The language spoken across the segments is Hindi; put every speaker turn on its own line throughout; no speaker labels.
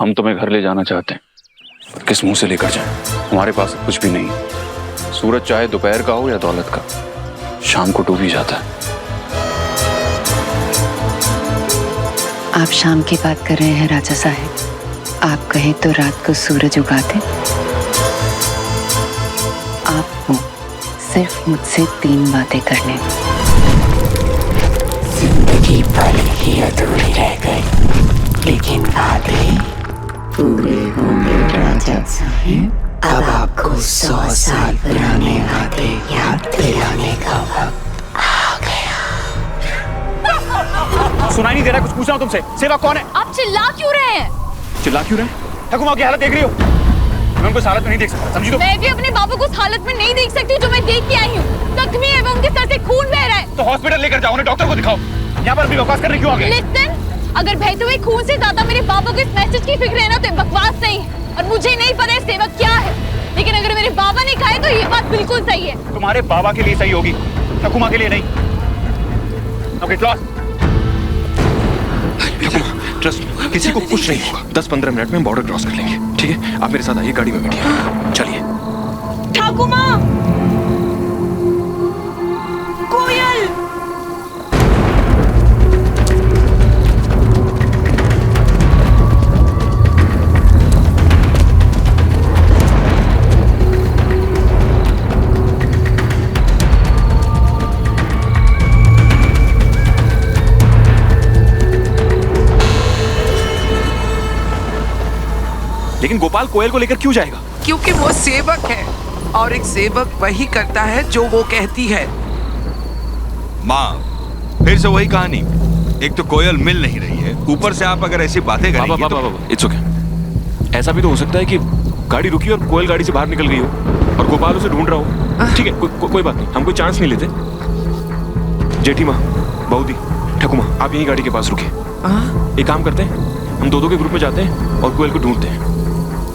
हम तुम्हें घर ले जाना चाहते हैं, किस मुंह से लेकर जाएं? हमारे पास कुछ भी नहीं। सूरज चाहे दोपहर का हो या दौलत का, शाम को डूब ही जाता है।
आप शाम की बात कर रहे हैं राजा साहब। आप कहें तो रात को सूरज उगा दे। आपको सिर्फ मुझसे 3 बातें करने।
जिंदगी भर ही अधूरी रह गई, लेकिन बातें पूरे होंगे राजा साहब। अब आपको 100 साल पुराने बातें याद दिलाने का वक्त आ गया।
सुनाई नहीं दे रहा? कुछ पूछा हूं तुमसे। सेवा कौन है?
आप चिल्ला क्यों रहे हैं?
चिल्ला क्यों रहे? ठकुमा की हालत देख रही हो? मैं उनको इस हालत में नहीं देख सकता, समझी? तो
मैं भी अपने बाबू को उस हालत में नहीं देख सकती जो मैं देख के आई हूँ। जख्मी है वो, उनके सर से खून बह रहा है।
तो हॉस्पिटल लेकर जाओ, उन्हें डॉक्टर को दिखाओ। यहाँ पर अभी बकवास करने क्यों आ गए?
लिसन, अगर बहते हुए खून से ज्यादा मेरे बाबा को इस मैसेज की फिक्र है ना, तो बकवास नहीं। और मुझे नहीं पता है सेवक क्या है, लेकिन अगर मेरे बाबा ने कहा है तो ये बात बिल्कुल सही है।
तुम्हारे बाबा के लिए सही होगी, ठकुमा के लिए नहीं। ओके, ट्रस्ट, किसी को कुछ नहीं होगा। 10-15 मिनट में बॉर्डर क्रॉस कर लेंगे, ठीक है? आप मेरे साथ आइए, गाड़ी में बैठिए, चलिए।
ठाकुमा, कोयल,
लेकिन गोपाल कोयल को लेकर क्यों जाएगा?
क्योंकि वो सेवक है और एक सेवक वही करता है जो वो कहती है।
माँ, फिर से वही कहानी। एक तो कोयल मिल नहीं रही है, ऊपर से आप अगर ऐसी बातें करेंगे
बाबा, इट्स ओके। ऐसा भी तो हो सकता है कि गाड़ी रुकी और कोयल गाड़ी से बाहर निकल गई हो और गोपाल उसे ढूंढ रहा हो। ठीक है, कोई बात नहीं, हम कोई चांस नहीं लेते। जेठी माँ, बऊदी, ठकुमा, आप यही गाड़ी के पास रुके। एक काम करते हैं, हम दो के ग्रुप में जाते हैं और कोयल को ढूंढते हैं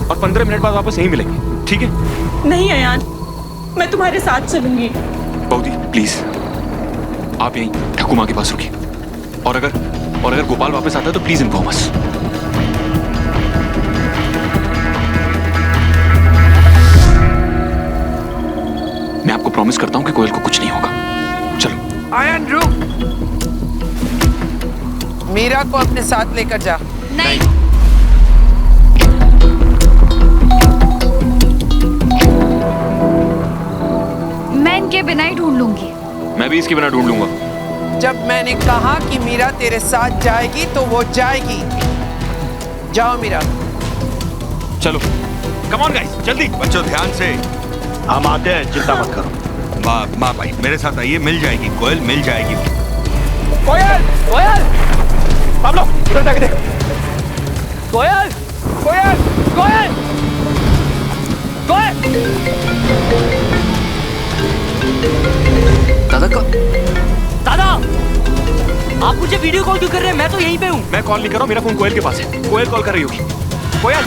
और 15 मिनट बाद वापस यहीं मिलेंगे, ठीक है?
नहीं अयान, मैं तुम्हारे साथ चलूंगी।
बऊदी, प्लीज आप यहीं ठकुमा के पास रुकिए। और अगर गोपाल वापस आता है तो प्लीज इन्फॉर्म अस। मैं आपको प्रॉमिस करता हूं कि कोयल को कुछ नहीं होगा। चलो।
आयन रुक, मीरा को अपने साथ लेकर जा।
नहीं। मैं इनके बिना ही ढूंढ लूंगी।
मैं भी इसके बिना ढूंढ लूंगा।
जब मैंने कहा कि मीरा तेरे साथ जाएगी तो वो जाएगी। जाओ मीरा।
चलो, कम ऑन गाइस, जल्दी।
बच्चों ध्यान से।
हम आते हैं, चिंता मत करो।
माँ भाई मेरे साथ आइए, मिल जाएगी कोयल, मिल जाएगी।
कोयल, कोयल, पाब्लो, इधर जाके देख। कोयल, कोयल, कोयल, कोयल।
दादा, आप मुझे वीडियो कॉल क्यों कर रहे हैं? मैं तो यहीं पे हूँ।
मैं कॉल नहीं कर रहा हूँ, मेरा फोन कोयल के पास है। कोयल कॉल कर रही होगी। कोयल,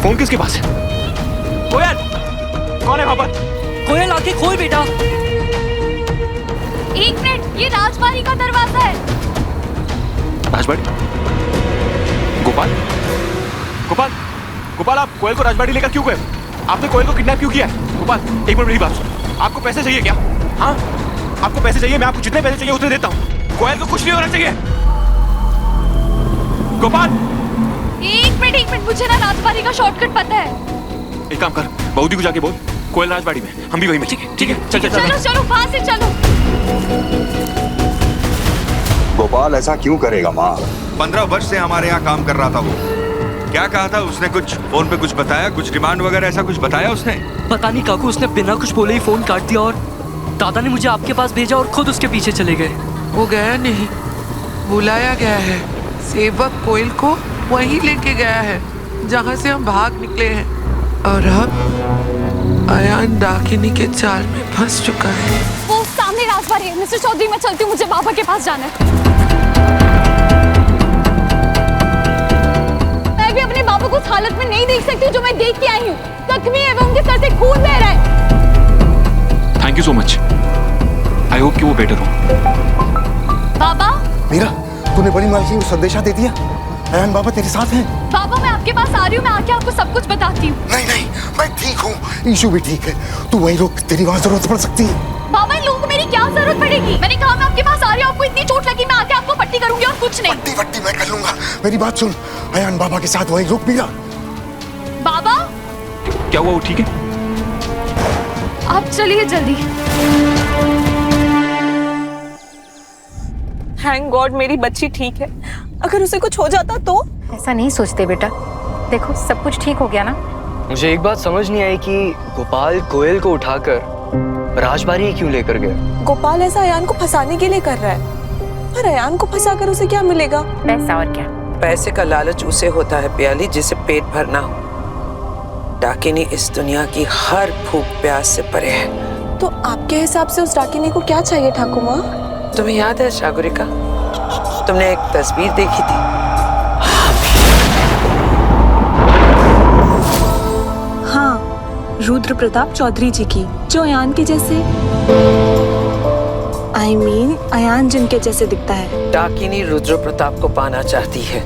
फोन किसके पास है? कोयल, कौन है वहां पर?
कोयल, आके खोल बेटा।
1 मिनट, ये राजबाड़ी का दरवाजा है।
राजबाड़ी? गोपाल, गोपाल, गोपाल, आप कोयल को राजबाड़ी लेकर क्यों गए? आपने कोयल को किडनैप क्यों किया है? गोपाल, एक मिनट मेरी बात सुनो। आपको पैसे चाहिए क्या? हाँ, आपको पैसे चाहिए? मैं आपको जितने पैसे चाहिए उतने देता हूँ। कोयल को कुछ नहीं होना चाहिए। गोपाल,
एक मिनट, मुझे ना राजबाड़ी का शॉर्टकट पता है।
एक काम कर, बऊदी को जाके बोल कोयल राजबाड़ी में, हम भी वहीं में। ठीक है, चल।
चलो, वहां से चलो।
गोपाल ऐसा क्यों करेगा माँ?
15 वर्ष से हमारे यहाँ काम कर रहा था वो। क्या कहा था उसने? कुछ फोन पे कुछ बताया, कुछ डिमांड वगैरह ऐसा कुछ बताया उसने?
पता नहीं काकू, उसने बिना कुछ बोले ही फोन काट दिया और दादा ने मुझे आपके पास भेजा और खुद उसके पीछे चले गए।
वो गया नहीं, बुलाया गया है। सेवक कोयल को वहीं लेके गया है जहाँ से हम भाग निकले हैं। और अब अयान डाकिनी के जाल में फंस चुका है।
वो सामने राजबाड़ी है। मिस्टर चौधरी, मैं चलती हूँ, मुझे बाबा के पास जाना है। मैं भी अपने बाबा को उस हालत में नहीं देख सकती जो मैं देख के आई हूँ। जख्मी है वो, उनके सर से खून बह रहा है।
Thank you so much. I hope कि वो बेटर हो।
बाबा,
मीरा, तूने बड़ी मालकिन को संदेशा दे दिया? अयान बाबा तेरे साथ हैं?
बाबा मैं आपके पास आ रही हूँ, मैं आके आपको सब कुछ बताती हूँ।
नहीं नहीं, मैं ठीक हूँ, ईशु भी ठीक है। तू वहीं रुक, तेरी वहाँ जरूरत पड़ सकती है।
बाबा इन लोगों को मेरी क्या जरूरत पड़ेगी? मैंने कहा मैं आपके पास आ रही हूँ, आपको इतनी चोट लगी, मैं आके आपको पट्टी करूंगी और कुछ नहीं।
पट्टी मैं कर लूंगा, मेरी बात सुन। अयान बाबा के साथ वहीं रुक मीरा।
बाबा
क्या हुआ, वो ठीक है?
आप चलिए जल्दी।
थैंक गॉड मेरी बच्ची ठीक है। अगर उसे कुछ हो जाता तो?
ऐसा नहीं सोचते बेटा, देखो सब कुछ ठीक हो गया ना।
मुझे एक बात समझ नहीं आई कि गोपाल कोयल को उठाकर राजबारी क्यों लेकर गया।
गोपाल ऐसा अयान को फंसाने के लिए कर रहा है, पर अयान को फंसाकर उसे क्या मिलेगा?
पैसा, और क्या।
पैसे का लालच उसे होता है प्याली जिसे पेट भरना हो। डाकिनी इस दुनिया की हर भूख प्यास से परे है।
तो आपके हिसाब से उस डाकिनी को क्या चाहिए ठाकुर माँ?
तुम्हें याद है सागरिका, तुमने एक तस्वीर देखी थी?
हाँ, रुद्र प्रताप चौधरी जी की, जो अयान के जैसे अयान जिनके जैसे दिखता है।
डाकिनी रुद्र प्रताप को पाना चाहती है।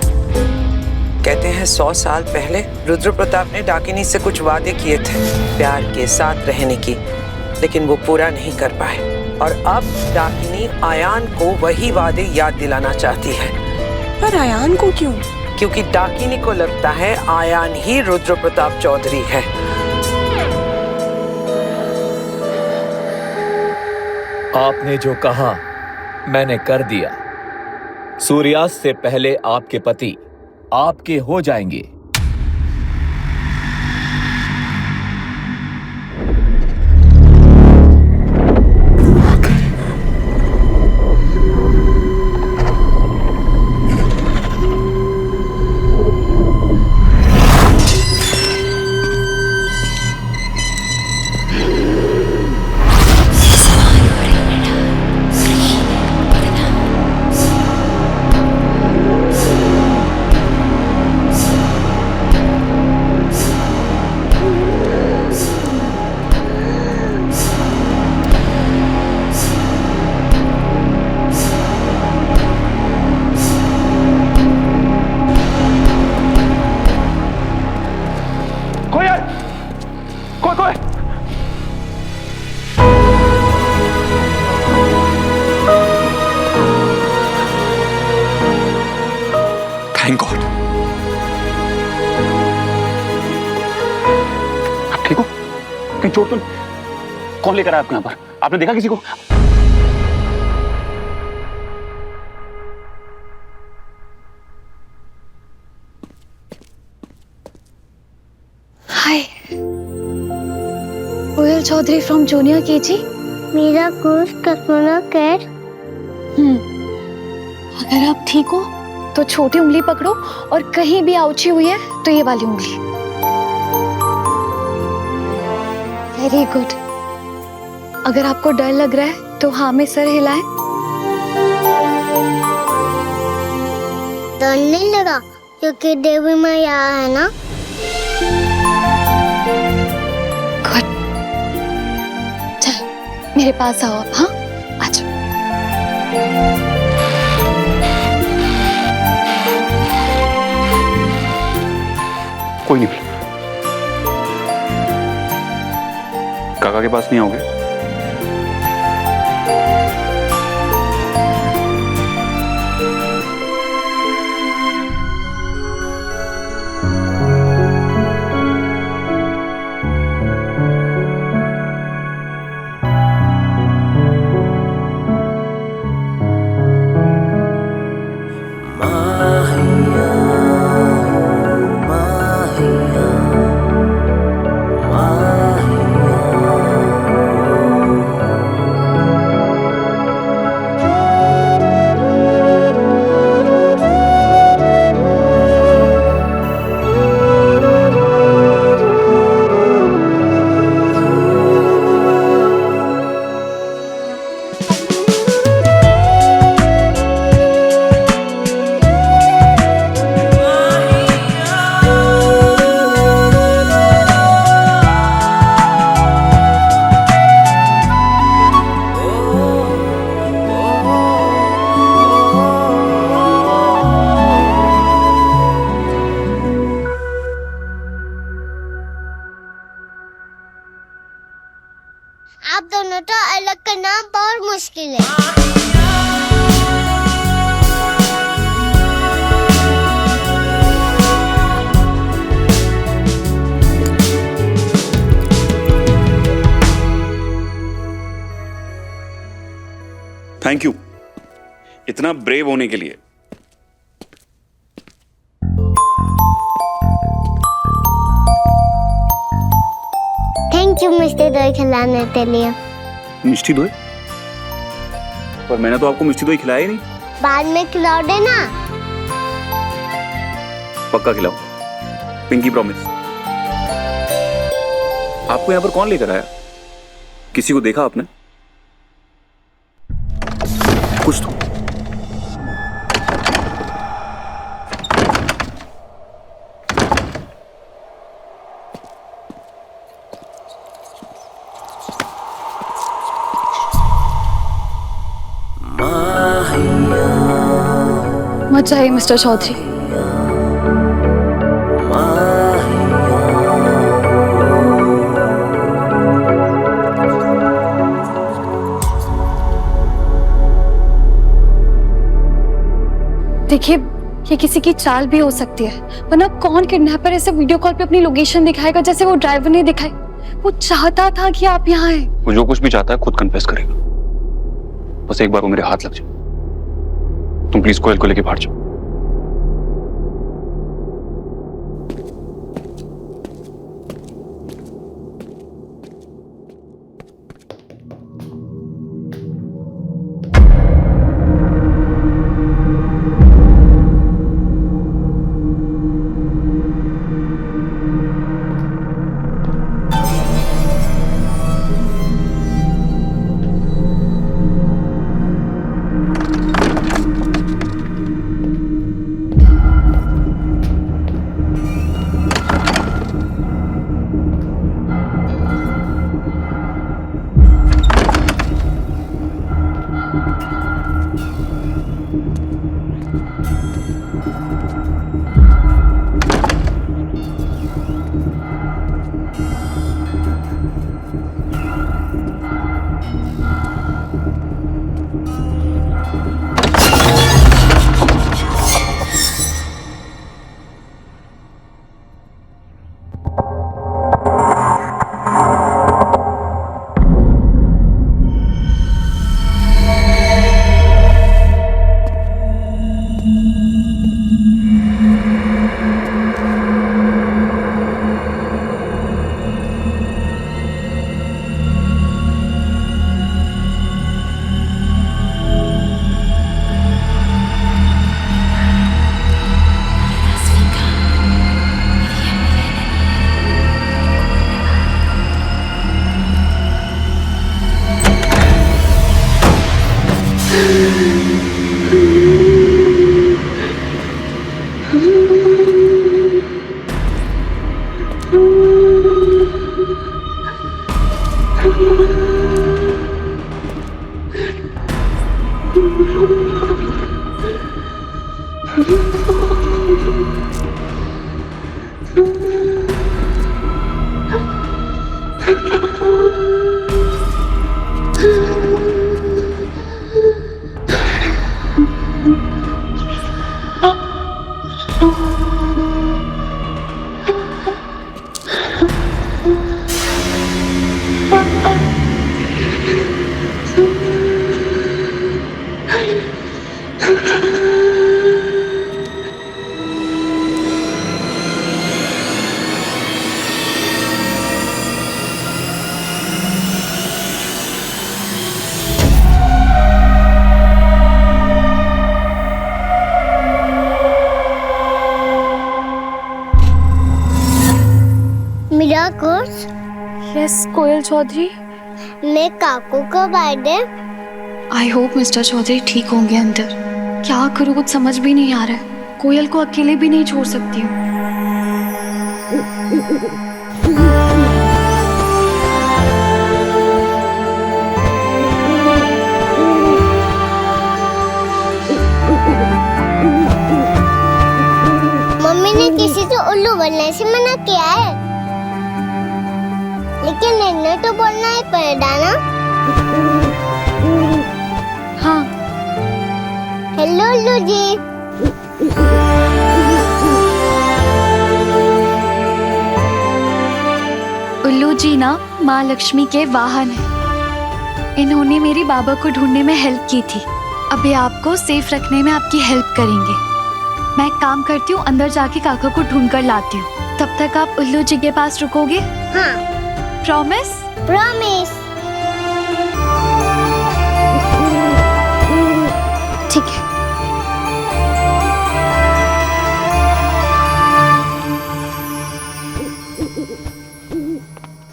कहते हैं 100 साल पहले रुद्र प्रताप ने डाकिनी से कुछ वादे किए थे प्यार के साथ रहने की, लेकिन वो पूरा नहीं कर पाए। और अब डाकिनी अयान को वही वादे याद दिलाना चाहती है।
पर अयान को क्यों?
क्योंकि डाकिनी को लगता है अयान ही रुद्र प्रताप चौधरी है।
आपने जो कहा मैंने कर दिया। सूर्यास्त से पहले आपके पति आपके हो जाएंगे।
Thank God.
आप ठीक हो? कहीं चोट तो नहीं? कौन लेकर आया आपको यहाँ पर? आपने देखा किसी को?
हाय, कोयल चौधरी फ्रॉम जूनियर केजी।
मेरा कोर्स कस्टमर केयर।
अगर आप ठीक हो तो छोटी उंगली पकड़ो और कहीं भी आउची हुई है तो ये वाली उंगली। Very good. अगर आपको डर लग रहा है तो हाँ में सर हिलाएं।
डर नहीं लगा क्योंकि देवी माँ यहाँ है ना।
गुड। चल मेरे पास आओ आप। हाँ आ जाओ।
कोई नहीं, काका के पास नहीं आओगे?
मुश्किल है।
थैंक यू इतना ब्रेव होने के लिए।
थैंक यू मिस्टर दोई खिलाने के लिए।
मिष्टी दोई? पर मैंने तो आपको मिष्टी दोई खिलाया ही नहीं।
बाद में खिलाओगे ना?
पक्का खिलाओ, पिंकी प्रॉमिस। आपको यहाँ पर कौन लेकर आया? किसी को देखा आपने? कुछ तो।
मत जाइए मिस्टर चौधरी। देखिए, ये किसी की चाल भी हो सकती है, वरना कौन किडनैपर ऐसे वीडियो कॉल पे अपनी लोकेशन दिखाएगा जैसे वो ड्राइवर ने दिखाई। वो चाहता था कि आप यहाँ आए।
वो जो कुछ भी चाहता है खुद कन्फेस करेगा। बस एक बार वो मेरे हाथ लग जाए। तुम प्लीज कोयल को लेके बाहर जाओ।
यस कोयल चौधरी।
मैं काकू को birthday.
I hope mister Chaudhary ठीक होंगे अंदर। क्या करूँ, कुछ समझ भी नहीं आ रहा है। कोयल को अकेले भी नहीं छोड़ सकती हूँ।
मम्मी ने किसी से उल्लू बनने से मना किया है, लेकिन इन्हें तो बोलना ही पड़ेगा ना।
ना माँ लक्ष्मी के वाहन हैं। इन्होंने मेरी बाबा को ढूंढने में हेल्प की थी। अभी आपको सेफ रखने में आपकी हेल्प करेंगे। मैं एक काम करती हूँ, अंदर जाके काका को ढूंढ कर लाती हूँ। तब तक आप उल्लू जी के पास रुकोगे?
हाँ।
प्रॉमिस?
प्रॉमिस।
ठीक है।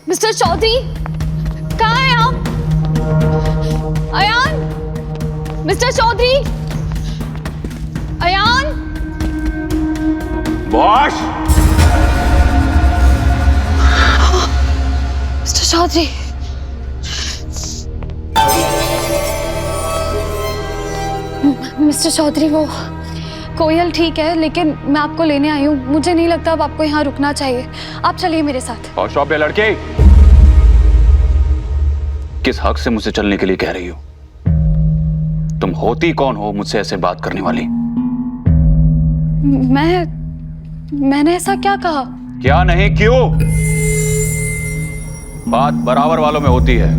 मिस्टर चौधरी, कहाँ हैं आप? Ayaan, mister Chaudhary, Ayaan.
Boss,
mister Chaudhary, mister Chaudhary, वो कोयल ठीक है, लेकिन मैं आपको लेने आई हूँ। मुझे नहीं लगता अब आपको यहाँ रुकना चाहिए। आप चलिए मेरे साथ।
और शॉप पे लड़के, किस हक से मुझसे चलने के लिए कह रही हो? तुम होती कौन हो मुझसे ऐसे बात करने वाली?
मैंने ऐसा क्या कहा?
क्या नहीं, क्यों? बात बराबर वालों में होती है।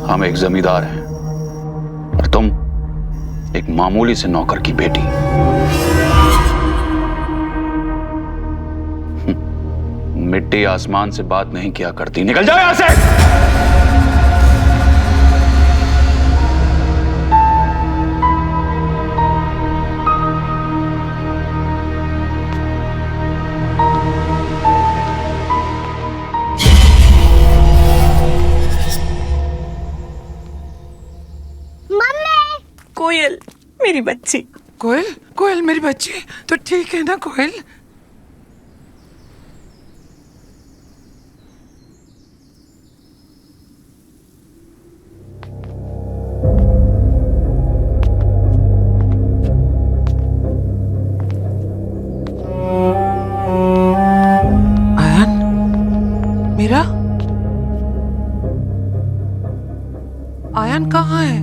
हम एक जमींदार हैं और तुम एक मामूली से नौकर की बेटी। मिट्टी आसमान से बात नहीं किया करती। निकल जाओ यहां से।
कोयल मेरी बच्ची।
कोयल, कोयल मेरी बच्ची, तो ठीक है ना कोयल? आयन, मीरा, आयन कहाँ है?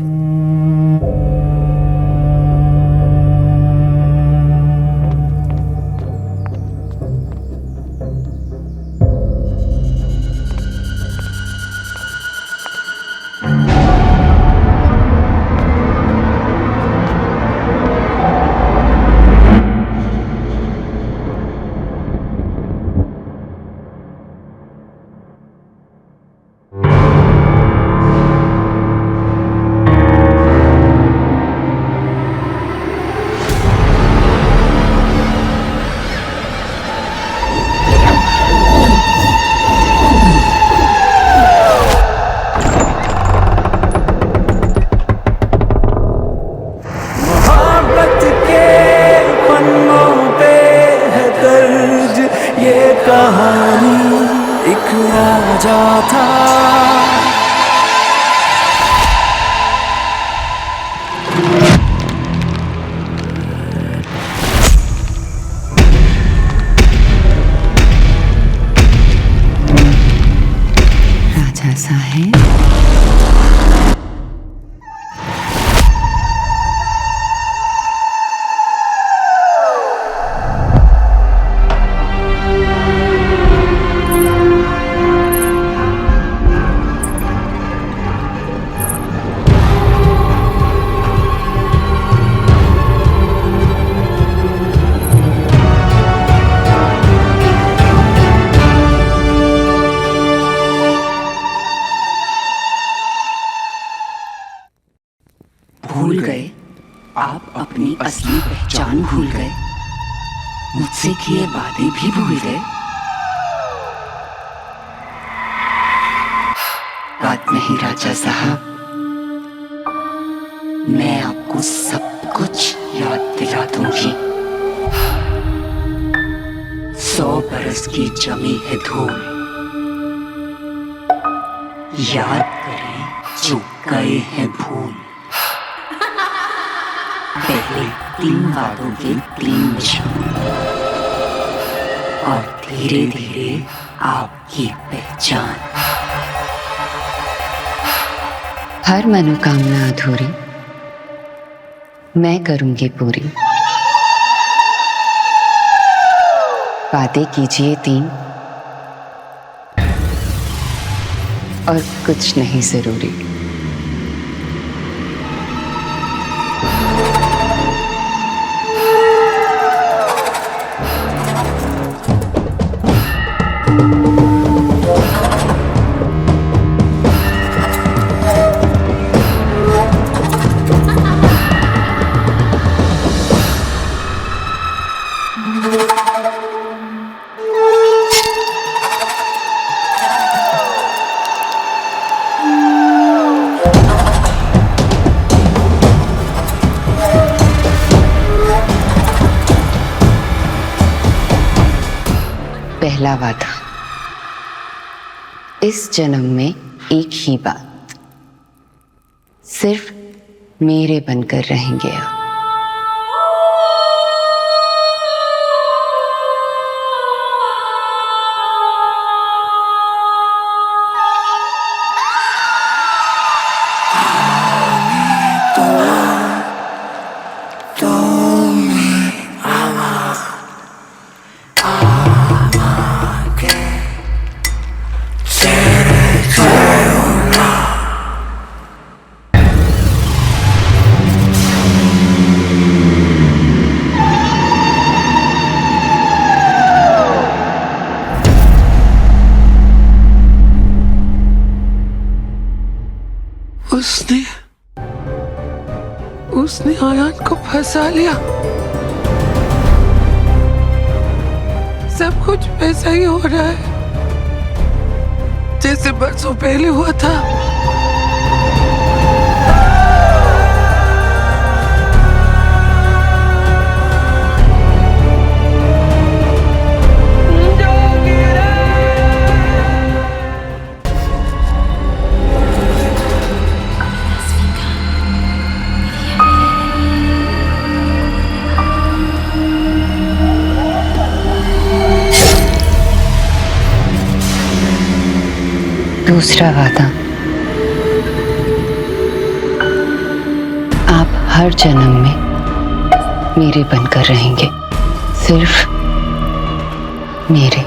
राजा साहेब,
भूल गए आप अपनी असली पहचान भूल गए, मुझसे किए वादे भी भूल गए। बात नहीं राजा साहब, मैं आपको सब कुछ याद दिला दूंगी। 100 बरस की जमी है धूल, याद करें जो गए हैं भूल। पहले 3 वादों के 3 निशान, और धीरे धीरे आपकी पहचान।
हर मनोकामना अधूरी मैं करूंगी पूरी। वादे कीजिए 3, और कुछ नहीं जरूरी। पहला वादा, इस जन्म में एक ही बात, सिर्फ मेरे बनकर रहेंगे आप।
उसने आयान को फंसा लिया। सब कुछ वैसा ही हो रहा है जैसे बरसों पहले हुआ था।
दूसरा वादा, आप हर जन्म में मेरे बनकर रहेंगे, सिर्फ मेरे।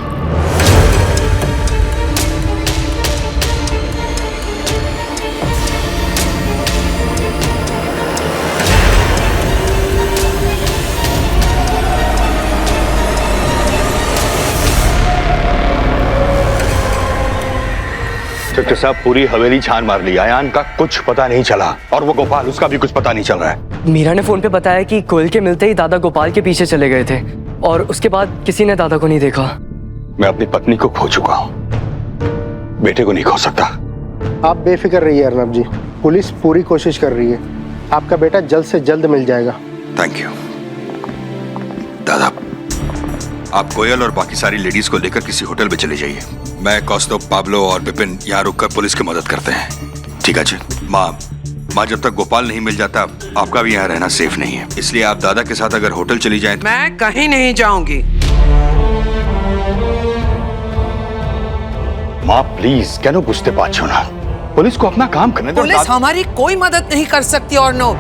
इंस्पेक्टर साहब, पूरी हवेली छान मार ली, आयान का कुछ पता नहीं चला, और वो गोपाल, उसका भी कुछ पता नहीं चल रहा है।
मीरा ने फोन पे बताया कि कोयल के मिलते ही दादा गोपाल के पीछे चले गए थे और उसके बाद किसी ने दादा को नहीं देखा।
मैं अपनी पत्नी को खो चुका हूँ, बेटे को नहीं खो सकता।
आप बेफिक्र रहिए अर्नब जी, पुलिस पूरी कोशिश कर रही है, आपका बेटा जल्द से जल्द मिल जाएगा।
थैंक यू दादा। आप कोयल और बाकी सारी लेडीज को लेकर किसी होटल में चले जाइए। मैं कौस्तुभ, पाब्लो और विपिन यहाँ रुककर पुलिस की मदद करते हैं। ठीक है जी। माँ जब तक गोपाल नहीं मिल जाता आपका भी यहाँ रहना सेफ नहीं है, इसलिए आप दादा के साथ अगर होटल चली जाएं।
मैं कहीं नहीं जाऊंगी।
माँ प्लीज, क्या बुझते पाछो ना, पुलिस को अपना काम करने दो।
पुलिस हमारी कोई मदद नहीं कर सकती और नो,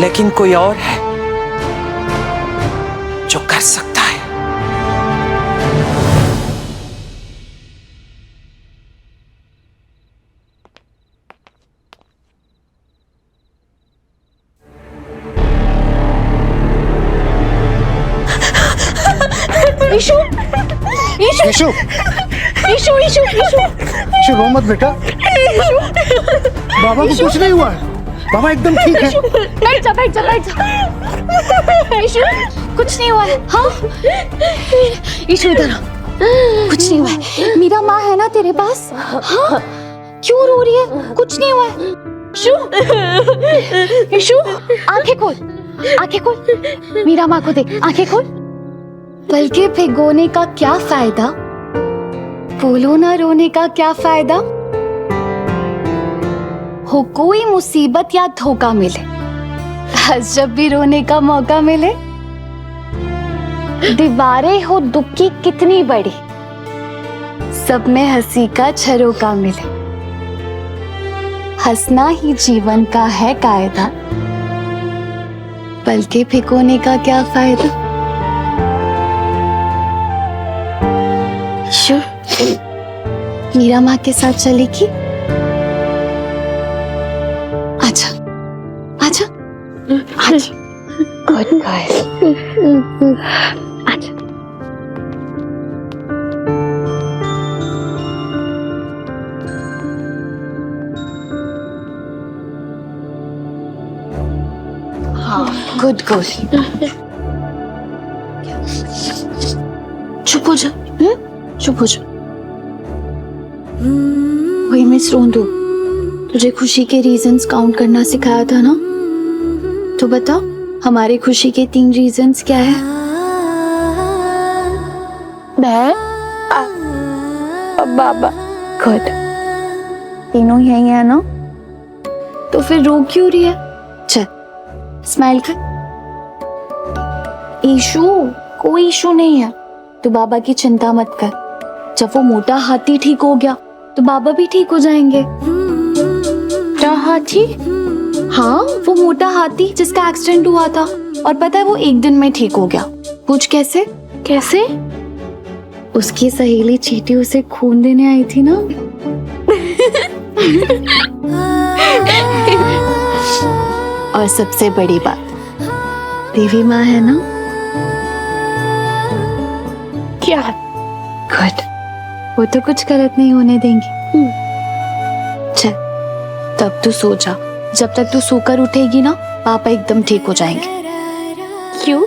लेकिन कोई और है जो कर सकता है।
ईशु, ईशु, ईशु, ईशु, ईशु, ईशु,
ईशु रो मत बेटा, बाबा को कुछ नहीं हुआ है, बाबा एकदम ठीक है।
बैठ जा, बैठ जा, बैठ जा। ईशु, कुछ नहीं हुआ है। हाँ ईशु इधर आ। कुछ नहीं हुआ है, मीरा माँ है ना तेरे पास? हाँ क्यों रो रही है? कुछ नहीं हुआ है। ईशु, ईशु आंखें खोल, आंखें खोल, मीरा माँ को देख, आंखें खोल। बल्कि भिगोने का क्या फायदा, बोलो ना रोने का क्या फायदा। हो कोई मुसीबत या धोखा मिले, जब भी रोने का मौका मिले, दीवारें हो दुख की कितनी बड़ी, सब में हंसी का झरोका मिले। हंसना ही जीवन का है कायदा, बल्कि भिगोने का क्या फायदा। मीरा माँ के साथ चलेगी? अच्छा अच्छा अच्छा, गुड गर्ल, अच्छा। हाँ, गुड गर्ल। चुप हो जा, चुप हो जा। वही मिस रोंदू, तुझे खुशी के रीजंस काउंट करना सिखाया था ना? तो बता, हमारी खुशी के 3 रीजंस क्या है? मैं, बाबा, गुड। तीनों यही है ना? तो फिर रो क्यों रही है? चल, स्माइल कर। इशू, कोई इशू नहीं है। तू बाबा की चिंता मत कर। जब वो मोटा हाथी ठीक हो गया तो बाबा भी ठीक हो जाएंगे। क्या हाथी? हाँ, वो मोटा हाथी जिसका एक्सीडेंट हुआ था, और पता है वो 1 दिन में ठीक हो गया। पूछ कैसे? कैसे? उसकी सहेली चीटी उसे खून देने आई थी ना। और सबसे बड़ी बात, देवी माँ है ना? क्या? गुड, वो तो कुछ गलत नहीं होने देंगी। चल, तब तू सो जा। जब तक तू सोकर उठेगी ना, पापा एकदम ठीक हो जाएंगे। क्यों?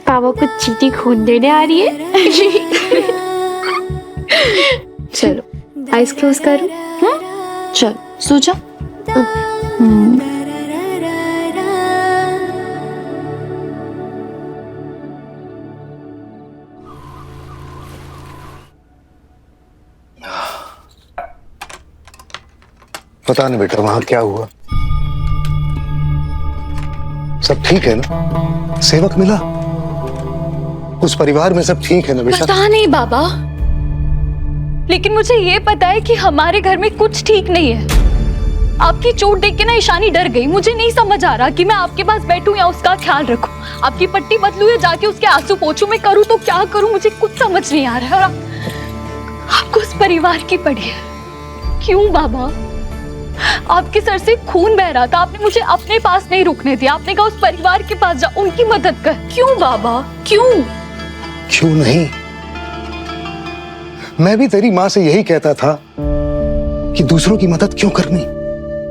पापा को चीटी खून देने आ रही है? चलो, आइज क्लोज करो। चल, सो जा।
पता नहीं बेटा वहां क्या हुआ। सब ठीक है ना? सेवक मिला? उस परिवार में सब ठीक है ना बेटा?
पता नहीं बाबा, लेकिन मुझे ये पता है कि हमारे घर में कुछ ठीक नहीं है। आपकी चोट देख के ना ईशानी डर गई। मुझे नहीं समझ आ रहा कि मैं आपके पास बैठूं या उसका ख्याल रखूं। आपकी पट्टी बदलूं या जाके उसके आंसू पोंछूं? मैं करूं तो क्या करूं, मुझे कुछ समझ नहीं आ रहा है। आपको उस परिवार की पड़ी है। क्यों बाबा? आपके सर से खून बह रहा था, आपने मुझे अपने पास नहीं रुकने दिया। आपने कहा उस परिवार के पास जा, उनकी मदद कर। क्यों बाबा, क्यों?
क्यों नहीं? मैं भी तेरी माँ से यही कहता था कि दूसरों की मदद क्यों करनी,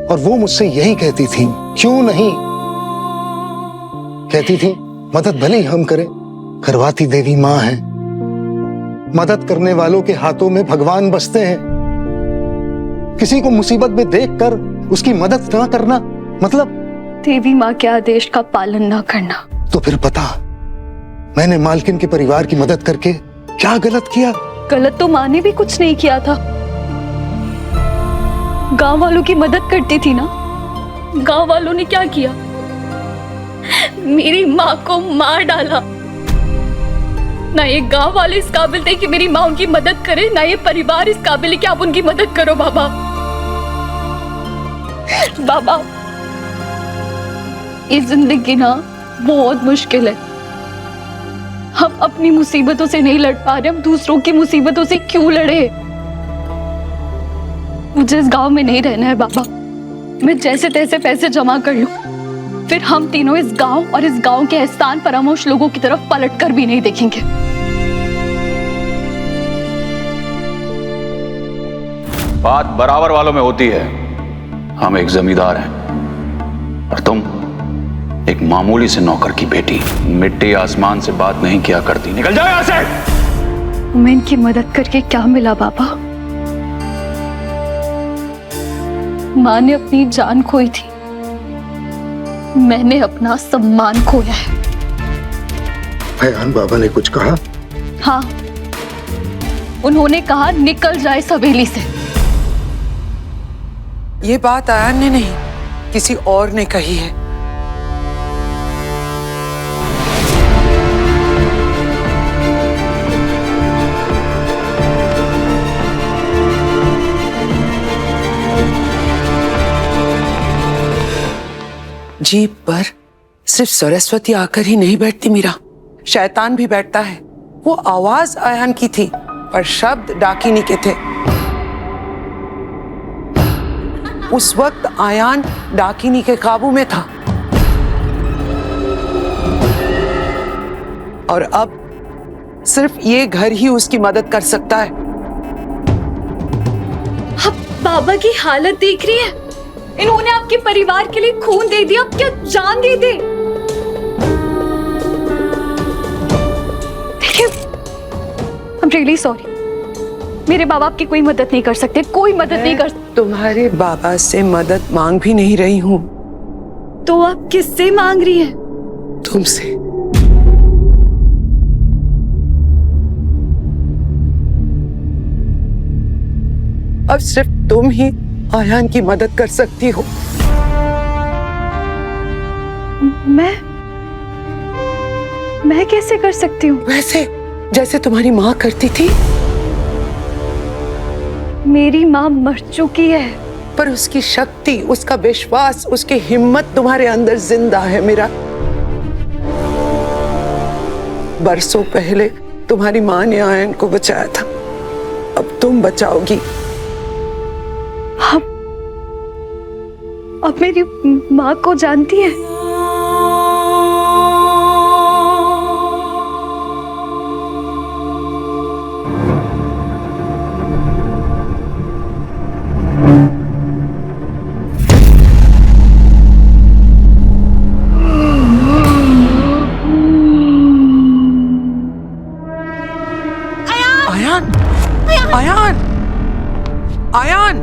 और वो मुझसे यही कहती थी, क्यों नहीं? कहती थी मदद भले ही हम करें, करवाती देवी माँ है। मदद करने वालों के हाथों में भगवान बसते हैं। किसी को मुसीबत में देखकर उसकी मदद ना करना मतलब
देवी माँ के आदेश का पालन ना करना।
तो फिर पता मैंने मालकिन के परिवार की मदद करके क्या गलत किया?
गलत तो माँ ने भी कुछ नहीं किया था। गांव वालों की मदद करती थी ना। गांव वालों ने क्या किया? मेरी माँ को मार डाला। ना ये गांव वाले इस काबिल थे कि मेरी माँ उनकी मदद करे, ना ये परिवार इस काबिल है कि आप उनकी मदद करो। बाबा, बाबा, ये जिंदगी ना बहुत मुश्किल है। हम अपनी मुसीबतों से नहीं लड़ पा रहे, हम दूसरों की मुसीबतों से क्यों लड़े? मुझे इस गांव में नहीं रहना है बाबा। मैं जैसे तैसे पैसे जमा कर लूं, फिर हम तीनों इस गांव और इस गांव के एहसान फरामोश लोगों की तरफ पलट कर भी नहीं देखेंगे।
बात बराबर वालों में होती है। हम एक जमींदार हैं और तुम एक मामूली से नौकर की बेटी। मिट्टी आसमान से बात नहीं किया करती। निकल जाओ यहां से।
मैं इनकी मदद करके क्या मिला बाबा? माँ ने अपनी जान खोई थी, मैंने अपना सम्मान खोया है।
भयान बाबा ने कुछ कहा?
हाँ, उन्होंने कहा निकल जाए इस हवेली से।
ये बात आयन ने नहीं, किसी और ने कही है। जीप पर सिर्फ सरस्वती आकर ही नहीं बैठती मीरा, शैतान भी बैठता है। वो आवाज आयन की थी पर शब्द डाकिनी के थे। उस वक्त आयान डाकिनी के काबू में था और अब सिर्फ ये घर ही उसकी मदद कर सकता है।
आप बाबा की हालत देख रही है? इन्होंने आपके परिवार के लिए खून दे दिया, अब क्या जान दे दे? देखिए, I'm really sorry। मेरे बाबा आपकी कोई मदद नहीं कर सकते, कोई मदद नहीं कर सकते।
तुम्हारे बाबा से मदद मांग भी नहीं रही हूँ।
तो आप किससे मांग रही हैं?
तुमसे। अब सिर्फ तुम ही आयान की मदद कर सकती हो।
मैं कैसे कर सकती हूँ?
वैसे जैसे तुम्हारी माँ करती थी।
मेरी माँ मर चुकी है,
पर उसकी शक्ति, उसका विश्वास, उसकी हिम्मत तुम्हारे अंदर जिंदा है। मेरा बरसों पहले तुम्हारी माँ ने आयन को बचाया था, अब तुम बचाओगी।
अब मेरी माँ को जानती है?
आयान, आयान, आयान।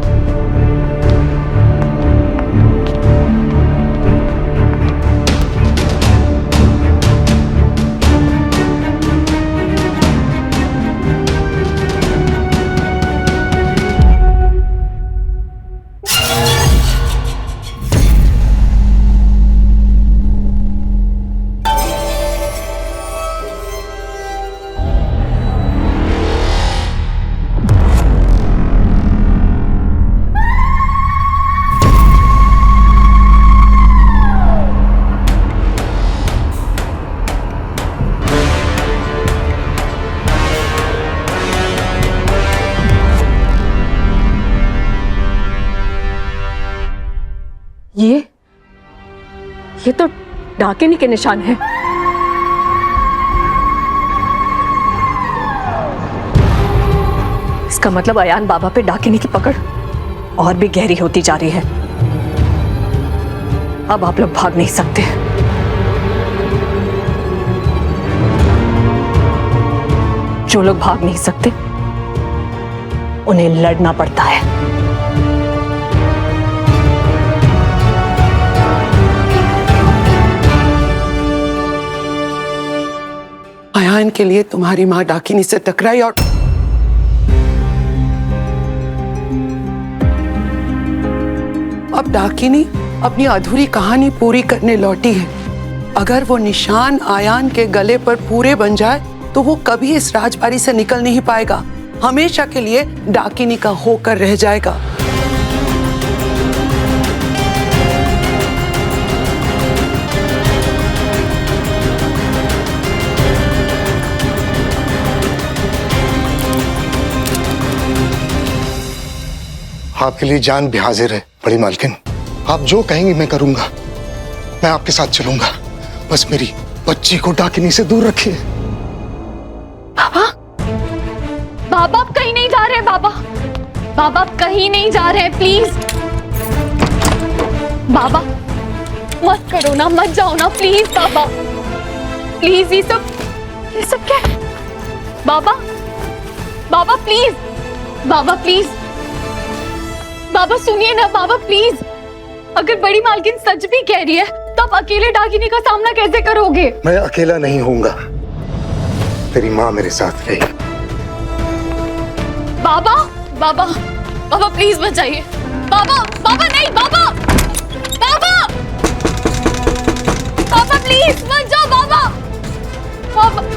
ये तो डाकिनी के निशान है। इसका मतलब अयान बाबा पे डाकिनी की पकड़ और भी गहरी होती जा रही है। अब आप लोग भाग नहीं सकते। जो लोग भाग नहीं सकते उन्हें लड़ना पड़ता है।
आयान के लिए तुम्हारी माँ डाकिनी से टकराई और अब डाकिनी अपनी अधूरी कहानी पूरी करने लौटी है। अगर वो निशान आयान के गले पर पूरे बन जाए तो वो कभी इस राजबाड़ी से निकल नहीं पाएगा, हमेशा के लिए डाकिनी का होकर रह जाएगा।
आपके लिए जान भी हाजिर है बड़ी मालकिन। आप जो कहेंगी मैं करूंगा, मैं आपके साथ चलूंगा। बस मेरी बच्ची को डाकिनी से दूर रखिए।
बाबा, बाबा आप कहीं नहीं जा रहे। बाबा, बाबा आप कहीं नहीं जा रहे, प्लीज। बाबा मत करो ना, मत जाओ ना, प्लीज बाबा, प्लीज। ये सब क्या है? बाबा, बाबा प्लीज, बाबा प्लीज, बाबा सुनिए ना बाबा प्लीज। अगर बड़ी मालकिन सच भी कह रही है तो आप अकेले डाकिनी का सामना कैसे करोगे?
मैं अकेला नहीं होऊंगा, तेरी माँ मेरे साथ रहेगी।
बाबा, बाबा, बाबा प्लीज बचाइए। बाबा, बाबा नहीं, बाबा, बाबा, बाबा प्लीज मत जाओ बाबा, बाबा।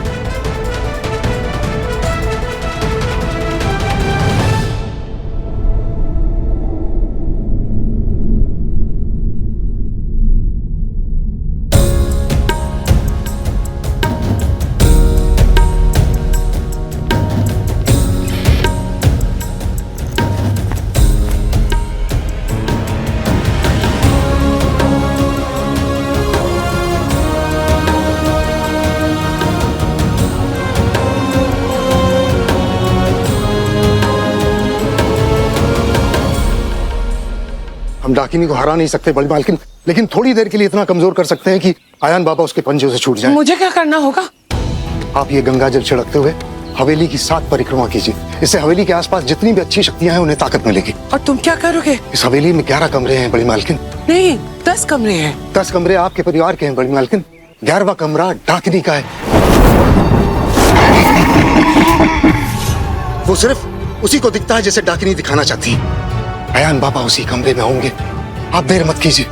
हम डाकिनी को हरा नहीं सकते बड़ी मालकिन, लेकिन थोड़ी देर के लिए इतना कमजोर कर सकते हैं कि आयान बाबा उसके पंजों से छूट जाए।
मुझे क्या करना होगा?
आप ये गंगा जल छिड़कते हुए हवेली की 7 परिक्रमा कीजिए। इससे हवेली के आसपास जितनी भी अच्छी शक्तियां हैं उन्हें ताकत मिलेगी।
और तुम क्या करोगे?
इस हवेली में 11 कमरे हैं बड़ी मालकिन।
नहीं, 10 कमरे हैं।
10 कमरे आपके परिवार के हैं बड़ी मालकिन, 11वां कमरा डाकिनी का है। वो सिर्फ उसी को दिखता है जैसे डाकिनी दिखाना चाहती है। आयान बाबा उसी कमरे में होंगे, आप देर मत कीजिए।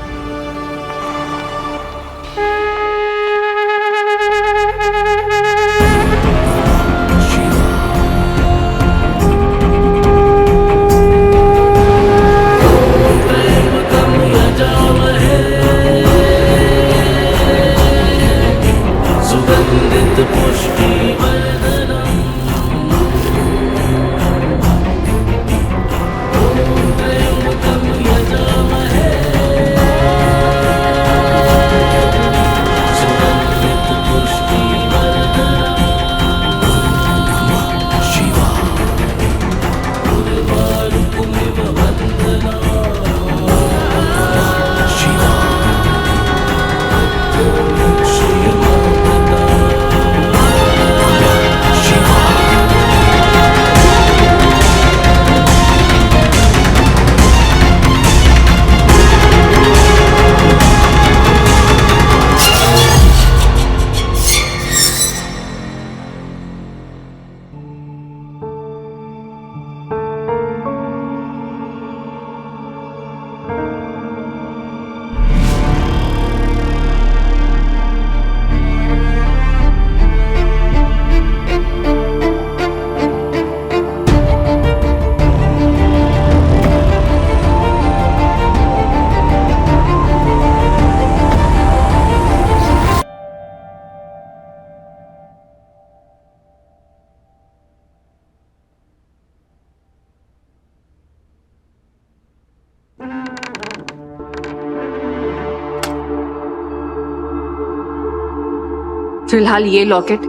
फिलहाल ये लॉकेट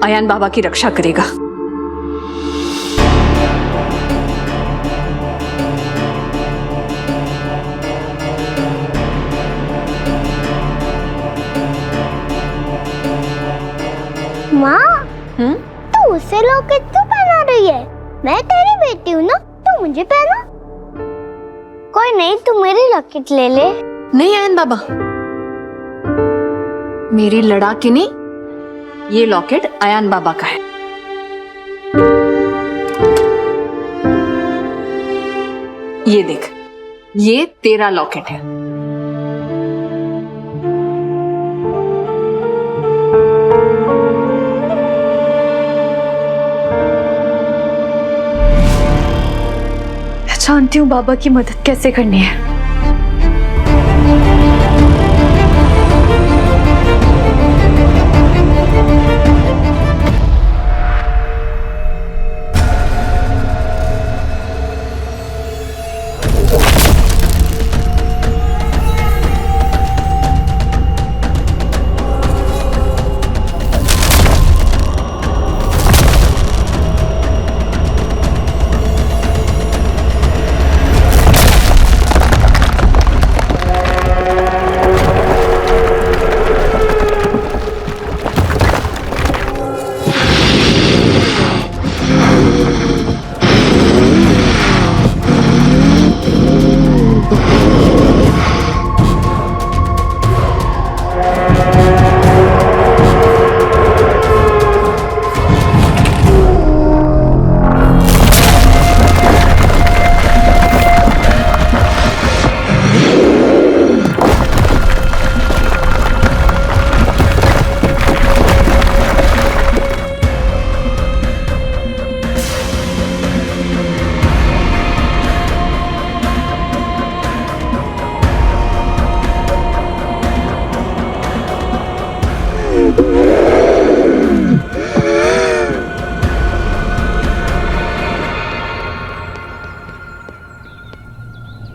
आयान बाबा की रक्षा करेगा।
माँ, तू उसे लॉकेट क्यों पहना रही है? मैं तेरी बेटी हूँ ना, तू मुझे पहना। कोई नहीं, तू मेरी लॉकेट ले ले।
नहीं आयन बाबा, मेरी लड़ाकिनी, ये लॉकेट आयान बाबा का है। ये देख, ये तेरा लॉकेट है।
मैं जानती हूँ बाबा की मदद कैसे करनी है।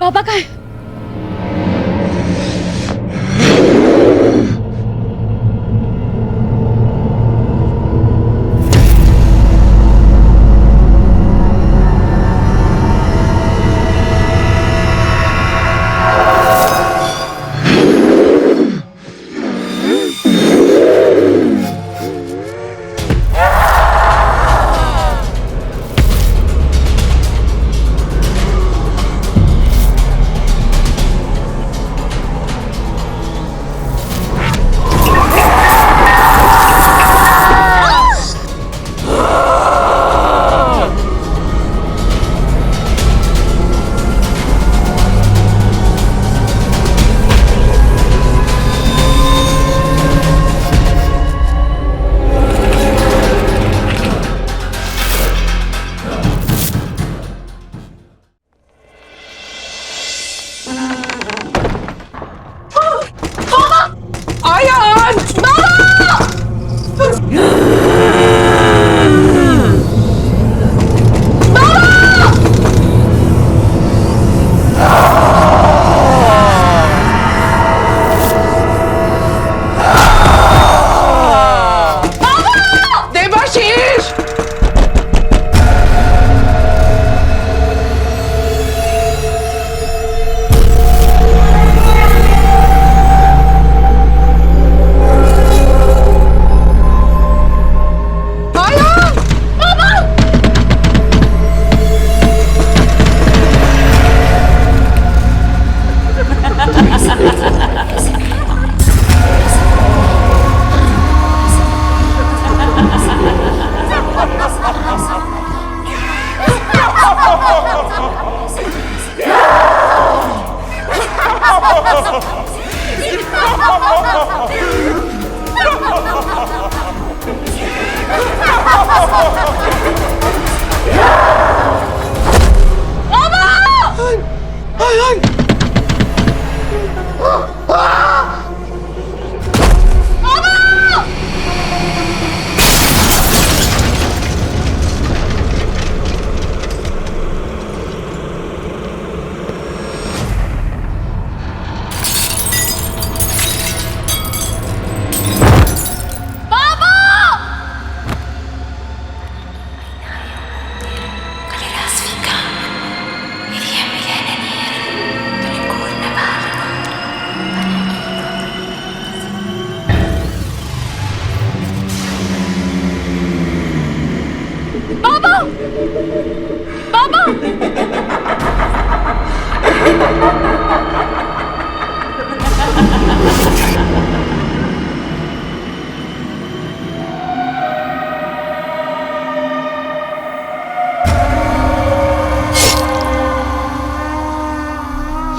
पापा कहाँ है?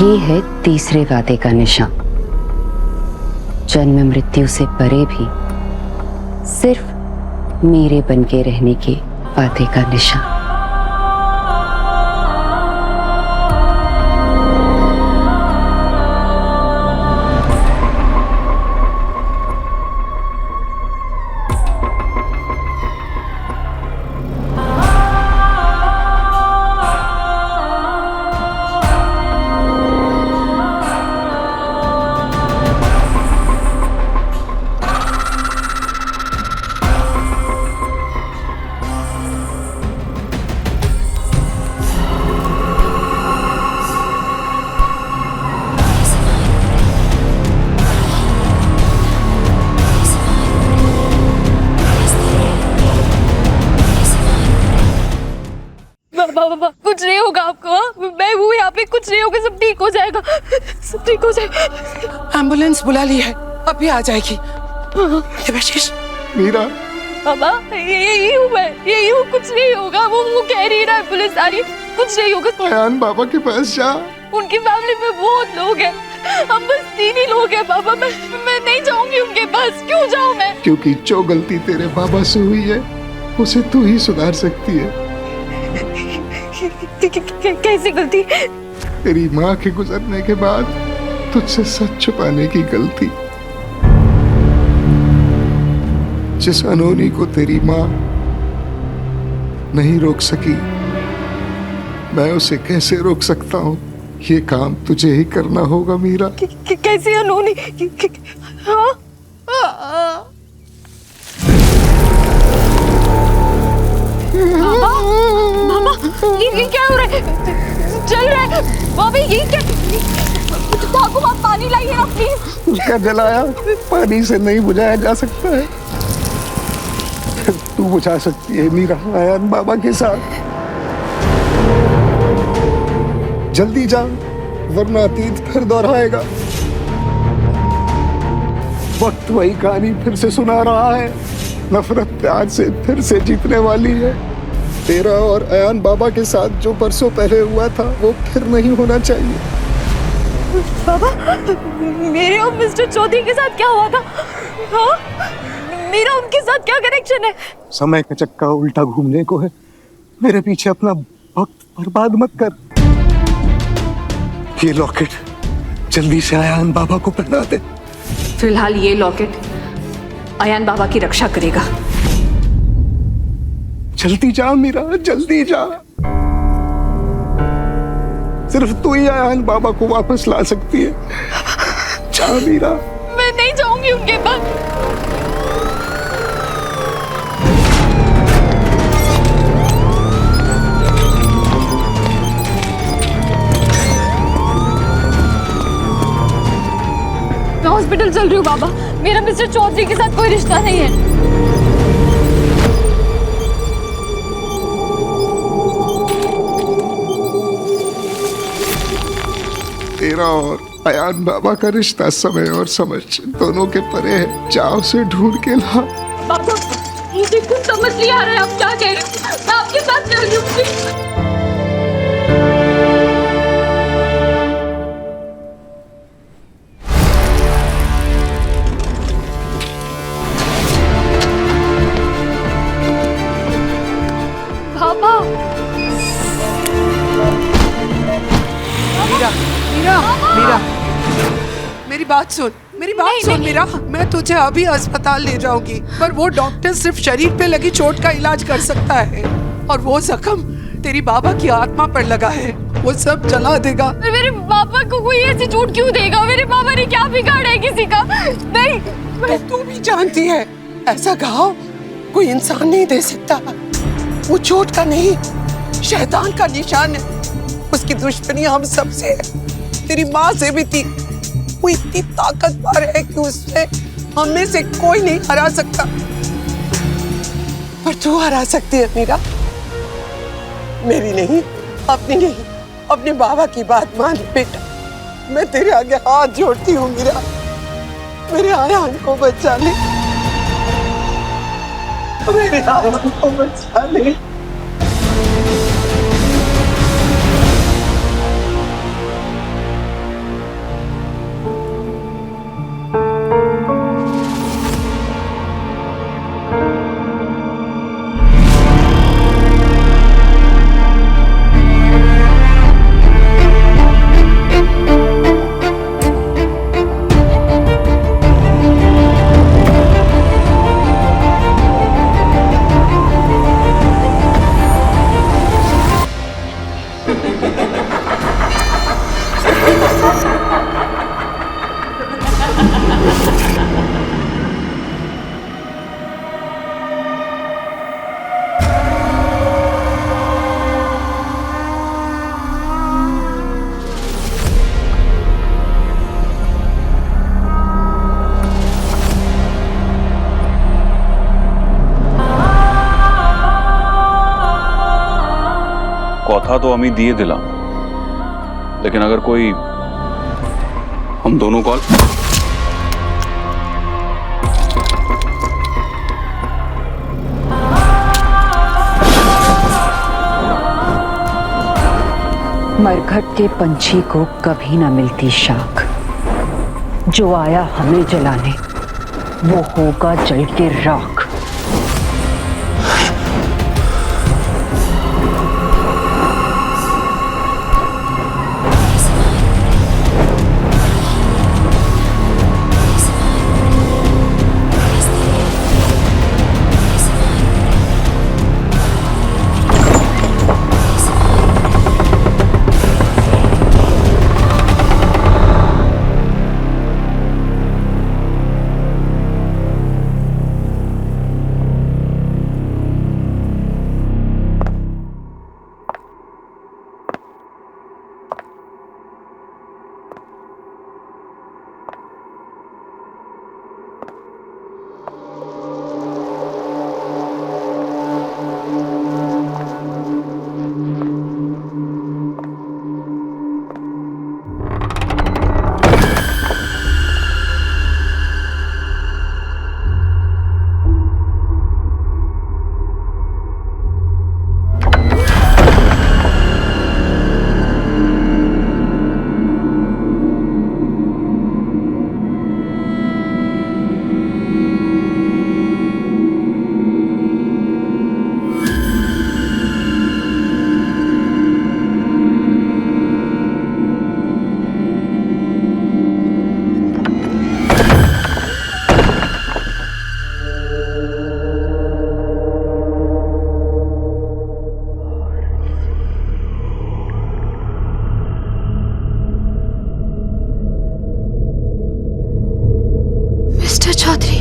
ये है तीसरे वादे का निशान। जन्म मृत्यु से परे भी सिर्फ मेरे बनके रहने के वादे का निशान।
बाबा कुछ नहीं होगा आपको, मैं हूँ यहाँ पे, कुछ नहीं होगा, सब ठीक हो जाएगा, सब ठीक हो जाएगा।
एम्बुलेंस बुला ली है, अभी आ जाएगी। देवाशीष,
मीरा,
बाबा यही हूँ मैं, यही हूँ, कुछ नहीं होगा। वो कह रही है एम्बुलेंस आ रही है, कुछ नहीं होगा।
अयान बाबा के पास जा।
उनकी फैमिली में बहुत लोग हैं, हम बस 3 ही लोग हैं बाबा। मैं नहीं जाऊंगी उनके पास। क्यों जाऊँ मैं?
क्योंकि जो गलती तेरे बाबा से हुई है उसे तू ही सुधार सकती है।
कैसी गलती?
तेरी माँ के गुजरने के बाद तुझसे सच छुपाने की गलती। जिस अनहोनी को तेरी माँ नहीं रोक सकी, मैं उसे कैसे रोक सकता हूँ? ये काम तुझे ही करना होगा मीरा।
कैसी अनहोनी? हाँ? मामा, ये क्या हो रहा है? चल रहा है बाबा, ये क्या? ठाकुर आप पानी लाइए ना प्लीज।
उसका जलाया पानी से नहीं बुझाया जा सकता है, तू बुझा सकती है मीरा अयान बाबा के साथ। जल्दी जा, वरना अतीत फिर दोहराएगा। वक्त वही कहानी फिर से सुना रहा है। नफरत प्यार से फिर से जीतने वाली है। तेरा और अयान बाबा के साथ जो परसों पहले हुआ था वो फिर नहीं होना चाहिए।
बाबा, मेरे और मिस्टर चौधरी के साथ क्या हुआ था? हाँ? मेरा उनके साथ क्या कनेक्शन है?
समय का चक्का उल्टा घूमने को है। मेरे पीछे अपना वक्त बर्बाद मत कर। ये लॉकेट जल्दी से अयान बाबा को पहना दे।
फिलहाल ये लॉकेट अयान बाबा की रक्षा करेगा।
जल्दी जा मीरा, जल्दी जा। सिर्फ तू ही अयान बाबा को वापस ला सकती है। जा मीरा।
मैं नहीं जाऊंगी उनके पास। मैं हॉस्पिटल चल रही हूँ बाबा, मेरा मिस्टर चौधरी के साथ कोई रिश्ता नहीं है।
तेरा और अयान बाबा का रिश्ता समय और समझ दोनों के परे है। जाओ उसे ढूंढ के ला।
बाबा, मुझे कुछ समझ नहीं आ रहा है आप क्या कह रहे हो। मैं आपके साथ चल रही हूँ।
मीरा मीरा मेरी बात सुन, मेरी बात सुन मीरा। मैं तुझे अभी अस्पताल ले जाऊंगी, पर वो डॉक्टर सिर्फ शरीर पे लगी चोट का इलाज कर सकता है, और वो जख्म तेरी बाबा की आत्मा पर लगा है, वो सब जला देगा।
पर मेरे पापा को कोई ऐसी चोट क्यों देगा? मेरे पापा ने क्या बिगाड़ा है किसी का? नहीं,
तो तू भी जानती है ऐसा घाव कोई इंसान नहीं दे सकता। वो चोट का नहीं, शैतान का निशान है। उसकी दुश्मनी हम सबसे है, तेरी माँ से भी थी। वो इतनी ताकतवर है कि उससे हम में से कोई नहीं हरा सकता, पर तू हरा सकती है मीरा। मेरी नहीं, अपनी नहीं, अपने बाबा की बात मान बेटा। मैं तेरे आगे हाथ जोड़ती हूँ मीरा, मेरे आयान को बचा ले, मेरे आयान को बचा ले।
কথা तो আমি দিয়ে দিলাম, लेकिन अगर कोई हम दोनों कॉल
मरघट के पंछी को कभी ना मिलती शाख, जो आया हमें जलाने वो होगा जल के राख।
मिस्टर चौधरी,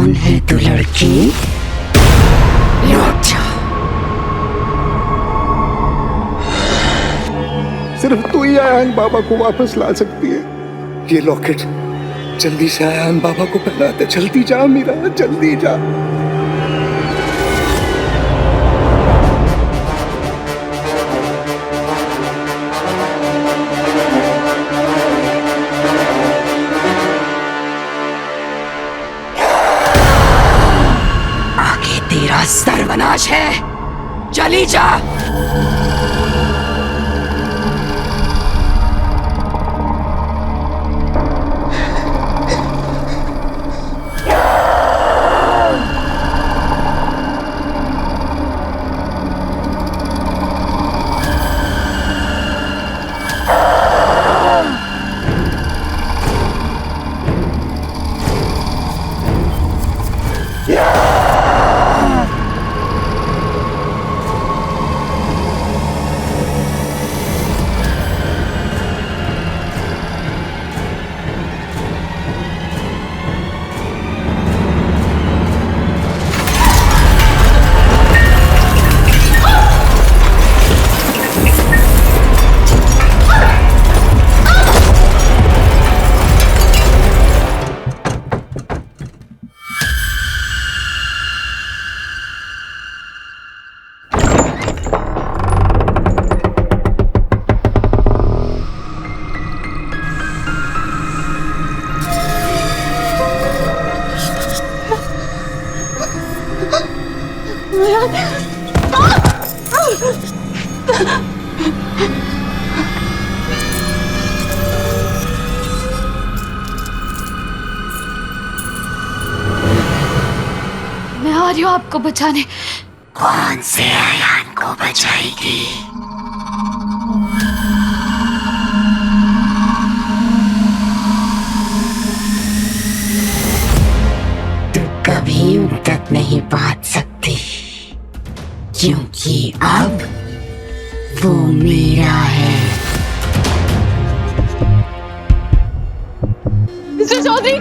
कौन है तू लड़की? लौट जा।
सिर्फ तू ही आयान बाबा को वापस ला सकती है। ये लॉकेट जल्दी से आयान बाबा को पहना दे। जल्दी जा मीरा, जल्दी जा।
आगे तेरा सर्वनाश है, चली जा।
मैं आ रही हूँ आपको बचाने।
कौन से आयान को बचाएगी? तू कभी उन तक नहीं पहुंच सकती, क्योंकि अब वो मेरा है।
Mister Chaudhary,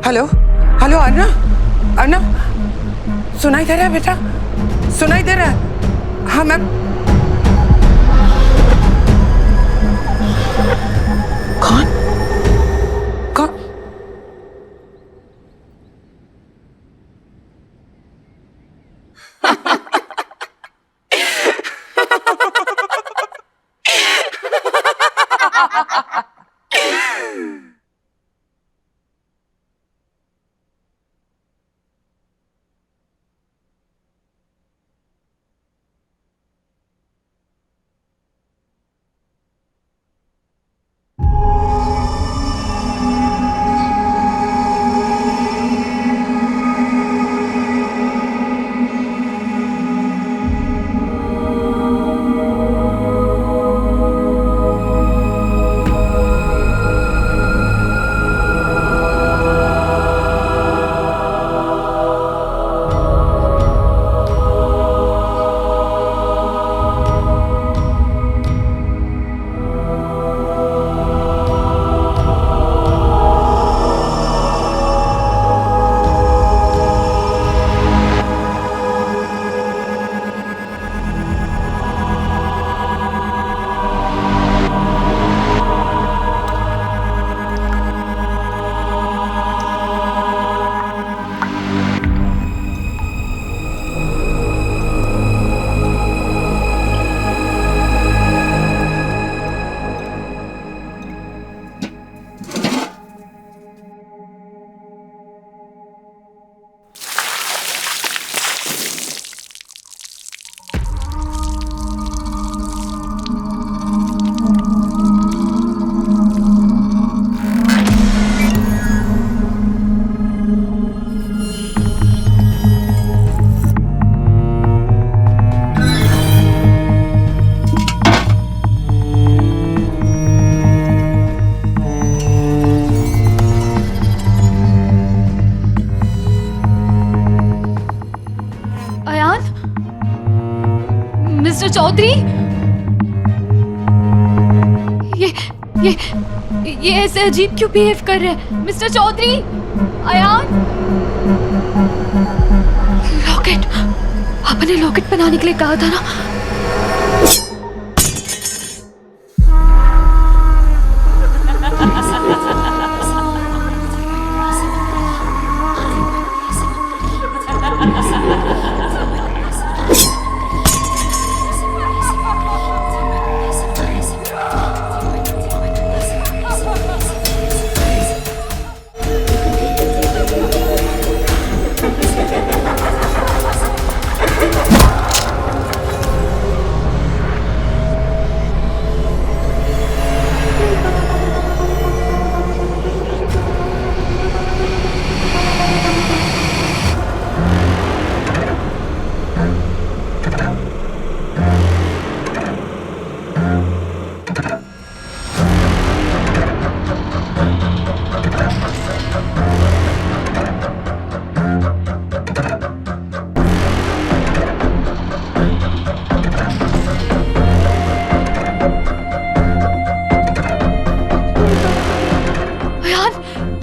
hello hello Arnav, Arnav सुनाई दे रहा है बेटा? सुनाई दे रहा है? हाँ मैम। कौन कौन?
मिस्टर चौधरी, ये ऐसे अजीब क्यों बिहेव कर रहे हैं? मिस्टर चौधरी, अयान, लॉकेट, आपने लॉकेट बनाने के लिए कहा था ना?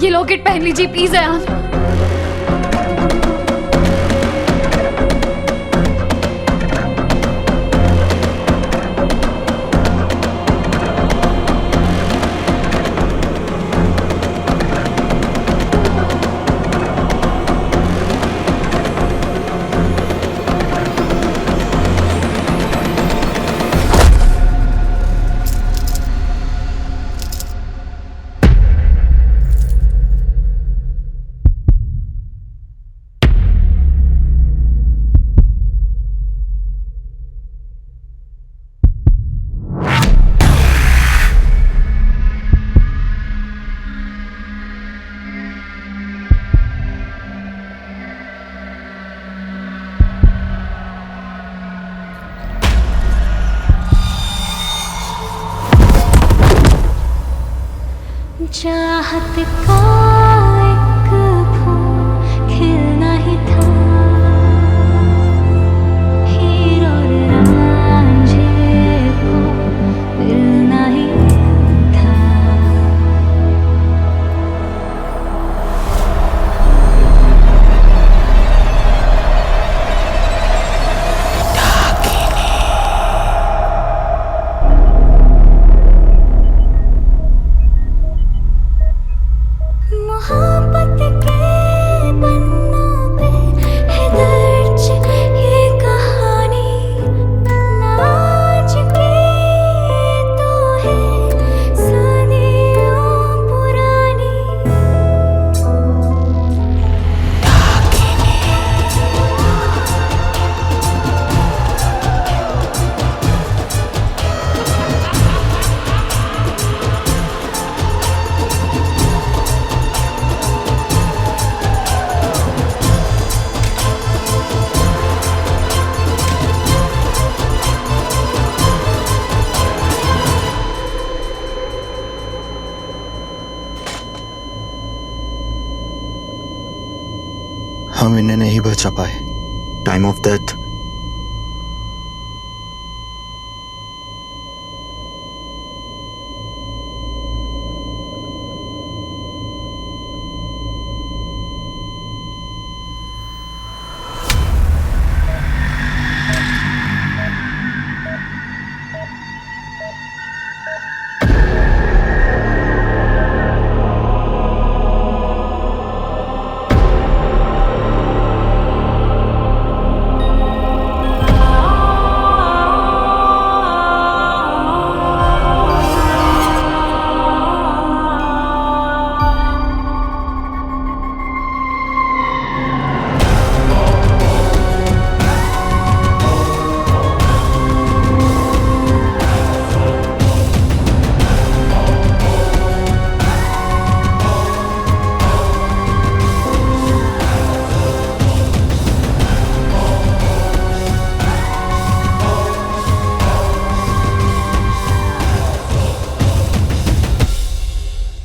ये लॉकेट पहन लीजिए प्लीज अयान।
चाहत का एक फूल खिलना ही था, हीर और रांझे को मिलना ही था। मोहब्बत के पन्नों पे है दर्ज ये कहानी, नाज की तो है सदियों पुरानी।
हम इन्हें नहीं बचा पाए। Time of death